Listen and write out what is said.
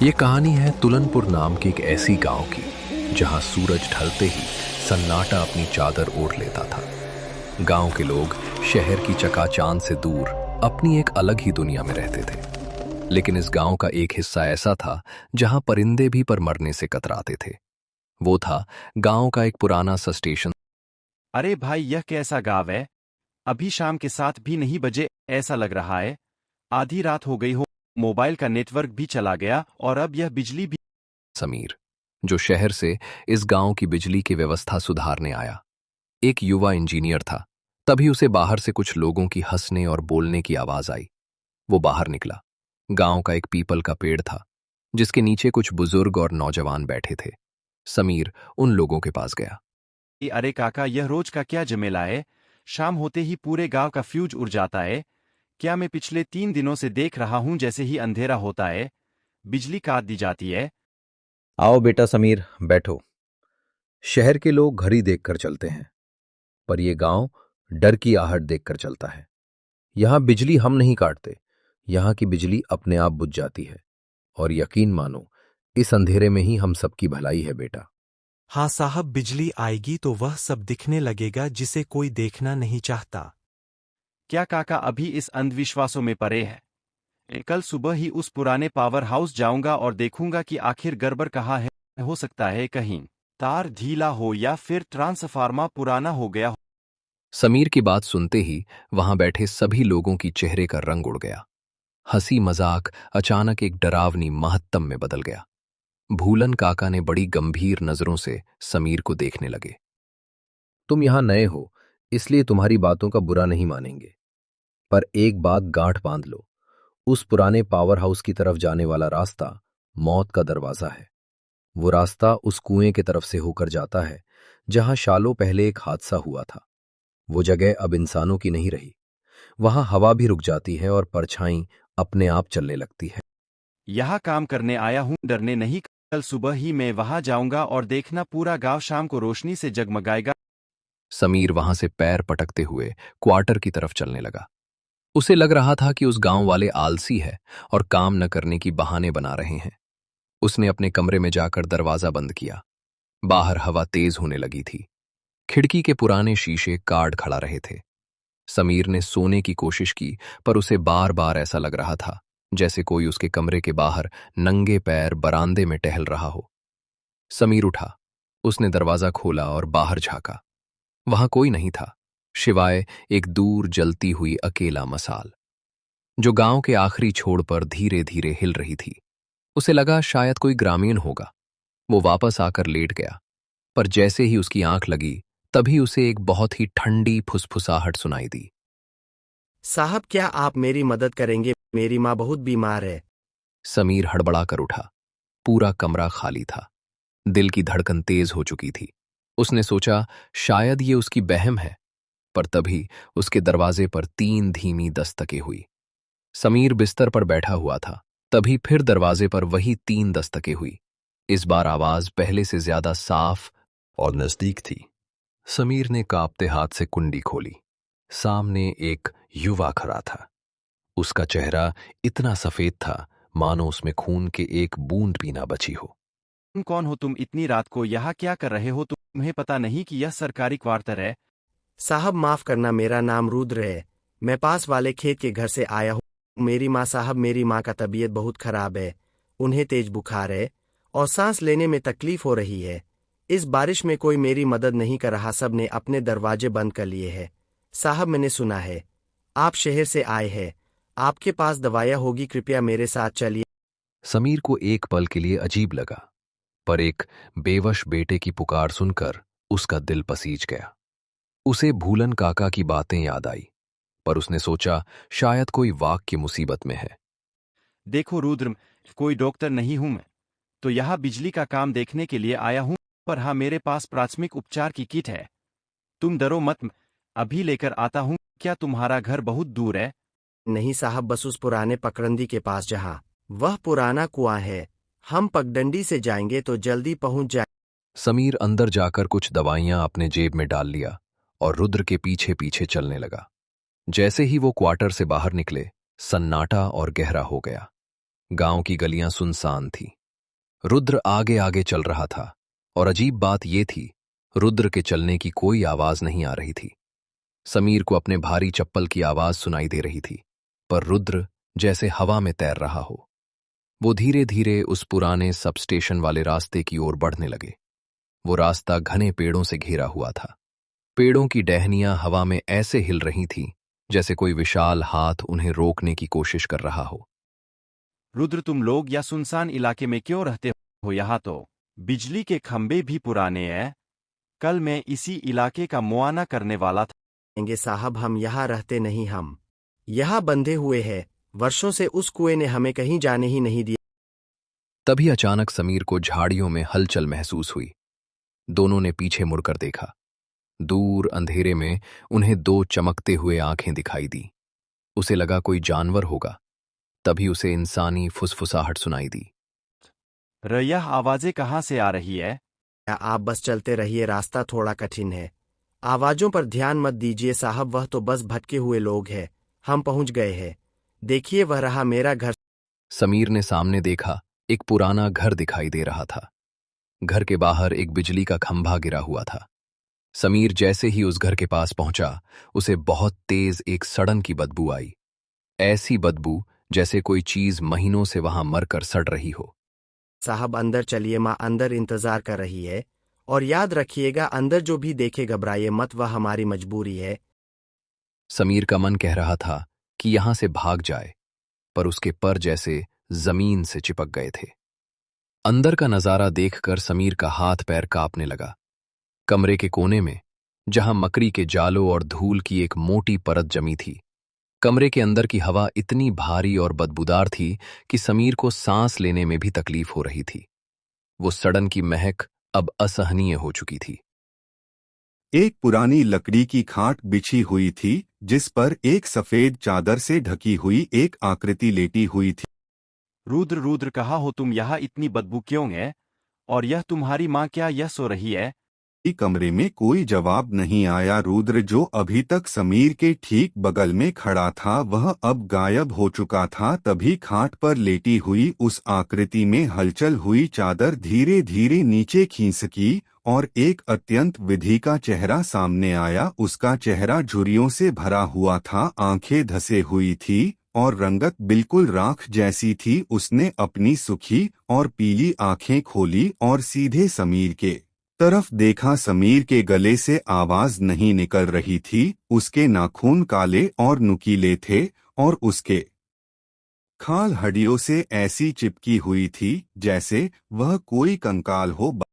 ये कहानी है तुलनपुर नाम के एक ऐसी गांव की जहां सूरज ढलते ही सन्नाटा अपनी चादर ओढ़ लेता था। गांव के लोग शहर की चकाचांद से दूर अपनी एक अलग ही दुनिया में रहते थे। लेकिन इस गांव का एक हिस्सा ऐसा था जहां परिंदे भी पर मरने से कतराते थे। वो था गांव का एक पुराना सा स्टेशन। अरे भाई, यह कैसा गाँव है? अभी शाम के 7 भी नहीं बजे ऐसा लग रहा है। आधी रात हो गई हो, मोबाइल का नेटवर्क भी चला गया और अब यह बिजली भी। समीर, जो शहर से इस गांव की बिजली की व्यवस्था सुधारने आया, एक युवा इंजीनियर था। तभी उसे बाहर से कुछ लोगों की हंसने और बोलने की आवाज आई। वो बाहर निकला। गांव का एक पीपल का पेड़ था जिसके नीचे कुछ बुजुर्ग और नौजवान बैठे थे। समीर उन लोगों के पास गया। अरे काका, यह रोज का क्या झमेला है? शाम होते ही पूरे गांव का फ्यूज उड़ जाता है। क्या मैं पिछले 3 दिनों से देख रहा हूं, जैसे ही अंधेरा होता है बिजली काट दी जाती है। आओ बेटा समीर, बैठो। शहर के लोग घड़ी देखकर चलते हैं, पर यह गांव डर की आहट देखकर चलता है। यहां बिजली हम नहीं काटते, यहां की बिजली अपने आप बुझ जाती है। और यकीन मानो, इस अंधेरे में ही हम सबकी भलाई है बेटा। हाँ साहब, बिजली आएगी तो वह सब दिखने लगेगा जिसे कोई देखना नहीं चाहता। क्या काका अभी इस अंधविश्वासों में पड़े है? कल सुबह ही उस पुराने पावर हाउस जाऊंगा और देखूंगा कि आखिर गड़बड़ कहाँ है। हो सकता है कहीं तार ढीला हो या फिर ट्रांसफार्मर पुराना हो गया हो। समीर की बात सुनते ही वहां बैठे सभी लोगों की चेहरे का रंग उड़ गया। हंसी मजाक अचानक एक डरावनी महत्तम में बदल गया। भूलन काका ने बड़ी गंभीर नजरों से समीर को देखने लगे। तुम यहां नए हो, इसलिए तुम्हारी बातों का बुरा नहीं मानेंगे, पर एक बात गांठ बांध लो। उस पुराने पावर हाउस की तरफ जाने वाला रास्ता मौत का दरवाजा है। वो रास्ता उस कुएं की तरफ से होकर जाता है जहां सालों पहले एक हादसा हुआ था। वो जगह अब इंसानों की नहीं रही। वहां हवा भी रुक जाती है और परछाई अपने आप चलने लगती है। यहाँ काम करने आया हूँ, डरने नहीं। कल सुबह ही मैं वहां जाऊंगा और देखना पूरा गांव शाम को रोशनी से जगमगाएगा। समीर वहां से पैर पटकते हुए क्वार्टर की तरफ चलने लगा। उसे लग रहा था कि उस गांव वाले आलसी है और काम न करने की बहाने बना रहे हैं। उसने अपने कमरे में जाकर दरवाजा बंद किया। बाहर हवा तेज होने लगी थी। खिड़की के पुराने शीशे काट खड़ा रहे थे। समीर ने सोने की कोशिश की, पर उसे बार बार ऐसा लग रहा था जैसे कोई उसके कमरे के बाहर नंगे पैर बरामदे में टहल रहा हो। समीर उठा। उसने दरवाजा खोला और बाहर झांका। वहां कोई नहीं था, सिवाय एक दूर जलती हुई अकेला मसाल जो गांव के आखिरी छोर पर धीरे धीरे हिल रही थी। उसे लगा शायद कोई ग्रामीण होगा। वो वापस आकर लेट गया, पर जैसे ही उसकी आंख लगी तभी उसे एक बहुत ही ठंडी फुसफुसाहट सुनाई दी। साहब, क्या आप मेरी मदद करेंगे? मेरी माँ बहुत बीमार है। समीर हड़बड़ा कर उठा। पूरा कमरा खाली था। दिल की धड़कन तेज हो चुकी थी। उसने सोचा शायद ये उसकी बहम है, पर तभी उसके दरवाजे पर 3 धीमी दस्तकें हुई। समीर बिस्तर पर बैठा हुआ था, तभी फिर दरवाजे पर वही 3 दस्तकें हुई। इस बार आवाज पहले से ज्यादा साफ और नजदीक थी। समीर ने कांपते हाथ से कुंडी खोली। सामने एक युवा खड़ा था। उसका चेहरा इतना सफेद था मानो उसमें खून के एक बूंद भी ना बची हो। तुम कौन हो? तुम इतनी रात को यहाँ क्या कर रहे हो? तुम्हें पता नहीं कि यह सरकारी क्वार्टर है? साहब माफ करना, मेरा नाम रुद्र है। मैं पास वाले खेत के घर से आया हूँ। मेरी माँ साहब, मेरी माँ का तबीयत बहुत खराब है। उन्हें तेज बुखार है और सांस लेने में तकलीफ हो रही है। इस बारिश में कोई मेरी मदद नहीं कर रहा। सब ने अपने दरवाजे बंद कर लिए हैं। साहब, मैंने सुना है आप शहर से आए हैं। आपके पास दवाइयाँ होगी, कृपया मेरे साथ चलिए। समीर को एक पल के लिए अजीब लगा, पर एक बेवश बेटे की पुकार सुनकर उसका दिल पसीज गया। उसे भूलन काका की बातें याद आई, पर उसने सोचा शायद कोई वाक की मुसीबत में है। देखो रुद्र, कोई डॉक्टर नहीं हूं मैं, तो यहाँ बिजली का काम देखने के लिए आया हूं। पर हाँ, मेरे पास प्राथमिक उपचार की किट है। तुम डरो मत, अभी लेकर आता हूं। क्या तुम्हारा घर बहुत दूर है? नहीं साहब, बस उस पुराने पकड़ंदी के पास जहाँ वह पुराना कुआं है। हम पगडंडी से जाएंगे तो जल्दी पहुंच जाए। समीर अंदर जाकर कुछ दवाइयां अपने जेब में डाल लिया और रुद्र के पीछे पीछे चलने लगा। जैसे ही वो क्वार्टर से बाहर निकले, सन्नाटा और गहरा हो गया। गांव की गलियां सुनसान थी। रुद्र आगे आगे चल रहा था और अजीब बात यह थी, रुद्र के चलने की कोई आवाज नहीं आ रही थी। समीर को अपने भारी चप्पल की आवाज सुनाई दे रही थी, पर रुद्र जैसे हवा में तैर रहा हो। वो धीरे धीरे उस पुराने सब स्टेशन वाले रास्ते की ओर बढ़ने लगे। वो रास्ता घने पेड़ों से घिरा हुआ था। पेड़ों की टहनियां हवा में ऐसे हिल रही थीं जैसे कोई विशाल हाथ उन्हें रोकने की कोशिश कर रहा हो। रुद्र, तुम लोग या सुनसान इलाके में क्यों रहते हो? यहाँ तो बिजली के खंभे भी पुराने हैं। कल मैं इसी इलाके का मुआयना करने वाला था। कहेंगे साहब, हम यहाँ रहते नहीं, हम यहाँ बंधे हुए हैं। वर्षों से उस कुएं ने हमें कहीं जाने ही नहीं दिया। तभी अचानक समीर को झाड़ियों में हलचल महसूस हुई। दोनों ने पीछे मुड़कर देखा। दूर अंधेरे में उन्हें दो चमकते हुए आंखें दिखाई दी। उसे लगा कोई जानवर होगा। तभी उसे इंसानी फुसफुसाहट सुनाई दी। यह आवाजें कहाँ से आ रही है? या आप बस चलते रहिए, रास्ता थोड़ा कठिन है। आवाजों पर ध्यान मत दीजिए साहब, वह तो बस भटके हुए लोग हैं। हम पहुंच गए हैं। देखिए, वह रहा मेरा घर। समीर ने सामने देखा, एक पुराना घर दिखाई दे रहा था। घर के बाहर एक बिजली का खंभा गिरा हुआ था। समीर जैसे ही उस घर के पास पहुंचा, उसे बहुत तेज एक सड़न की बदबू आई। ऐसी बदबू जैसे कोई चीज महीनों से वहां मरकर सड़ रही हो। साहब अंदर चलिए, माँ अंदर इंतजार कर रही है। और याद रखिएगा, अंदर जो भी देखे घबराइए मत, वह हमारी मजबूरी है। समीर का मन कह रहा था कि यहां से भाग जाए, पर उसके पर जैसे जमीन से चिपक गए थे। अंदर का नजारा देखकर समीर का हाथ पैर कांपने लगा। कमरे के कोने में, जहां मकड़ी के जालों और धूल की एक मोटी परत जमी थी, कमरे के अंदर की हवा इतनी भारी और बदबूदार थी कि समीर को सांस लेने में भी तकलीफ हो रही थी। वो सड़न की महक अब असहनीय हो चुकी थी। एक पुरानी लकड़ी की खाट बिछी हुई थी, जिस पर एक सफेद चादर से ढकी हुई एक आकृति लेटी हुई थी। रुद्र, रुद्र, कहाँ हो तुम? यहाँ इतनी बदबू क्यों है? और यह तुम्हारी माँ क्या यह सो रही है? कमरे में कोई जवाब नहीं आया। रुद्र, जो अभी तक समीर के ठीक बगल में खड़ा था, वह अब गायब हो चुका था। तभी खाट पर लेटी हुई उस आकृति में हलचल हुई। चादर धीरे धीरे नीचे खींचकी और एक अत्यंत विधि का चेहरा सामने आया। उसका चेहरा झुर्रियों से भरा हुआ था, आंखें धसे हुई थी और रंगत बिल्कुल राख जैसी थी। उसने अपनी सुखी और पीली आंखें खोली और सीधे समीर के तरफ देखा। समीर के गले से आवाज नहीं निकल रही थी। उसके नाखून काले और नुकीले थे और उसके खाल हड्डियों से ऐसी चिपकी हुई थी जैसे वह कोई कंकाल हो।